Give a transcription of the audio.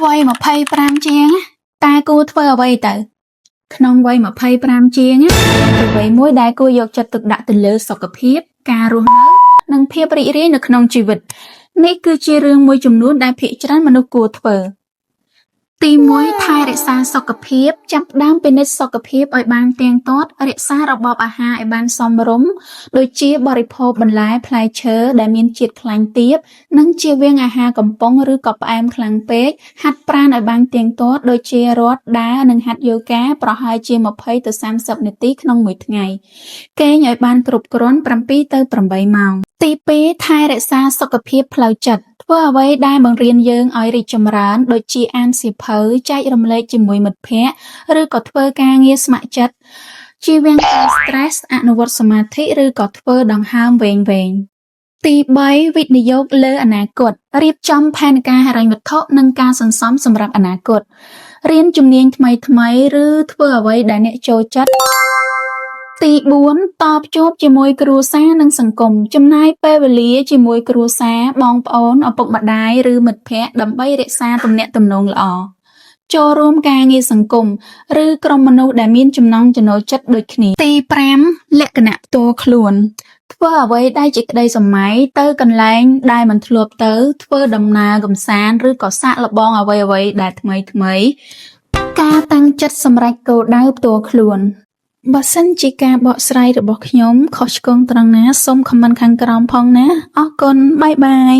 วัย25ជាងតែគួរធ្វើអ្វីទៅក្នុងវ័យ25ជាងគឺវ័យមួយដែលគួរយកចិត្តទុកដាក់ទៅលើសុខភាពការរស់នៅនិងភាពរីករាយនៅក្នុងជីវិតនេះគឺជារឿងមួយចំនួនដែលភាគច្រើនមនុស្សគួរធ្វើទី1ថែរក្សាសុខភាពចាប់ផ្ដើមពិនិត្យសុខភាពឲ្យបានទៀងទាត់រក្សារបបអាហារឲ្យបានសមរម្យដូចជាបរិភោគបន្លែផ្លែឈើដែលមានជាតិខ្លាញ់ទាបនិងជៀសវាងអាហារកំប៉ុងឬក៏ផ្អែមខ្លាំងពេកហាត់ប្រាណឲ្យបានទៀងទាត់ដូចជារត់ដើរនិងហាត់យូហ្គាប្រហែលជា20ទៅ30នាទីក្នុងមួយថ្ងៃគេងឲ្យបានគ្រប់គ្រាន់7ទៅ8ម៉ោងទី2ថែរក្សាសុខភាពផ្លូវចិត្តធ្វើអ្វីដែលបង្រៀនយើងឲ្យរីកចម្រើនដូចជាអានសៀវភៅចែករំលែកជាមួយមិត្តភ័ក្តិឬក៏ធ្វើការងារស្ម័គ្រចិត្តជៀសវាងការ stress អនុវត្តសមាធិឬក៏ធ្វើដង្ហើមវែងៗទី3វិនិយោគលើអនាគតរៀបចំផែនការហិរញ្ញវត្ថុនិងការសន្សំសម្រាប់អនាគតរៀនជំនាញថ្មីៗឬធ្វើអ្វីដែលអ្នកចូលចិត្តទី4តភ្ជាប់ជាមួយគ្រួសារនិងសង្គមចំណាយពេលវេលាជាមួយគ្រួសារបងប្អូនឪពុកម្ដាយឬមិត្តភ័ក្តិដើម្បីរក្សាទំនាក់ទំនងល្អចូលរួមការងារសង្គមឬក្រុមមនុស្សដែលមានចំណង់ចំណូលចិត្តដូចគ្នាទី5លក្ខណៈផ្ទាល់ខ្លួនធ្វើអ្វីដែលជាក្តីស្រមៃទៅកន្លែងដែលមិនធ្លាប់ទៅធ្វើដំណើរកម្សាន្តឬក៏សាកល្បងអ្វីៗដែលថ្មីៗការតាំងចិត្តសម្រេចគោលដៅផ្ទាល់ខ្លួនបើសិនជាការបកស្រាយរបស់ខ្ញុំខុសឆ្គងត្រង់ណាសូមខមមិនខាងក្រោមផងណាអរគុណបាយបាយ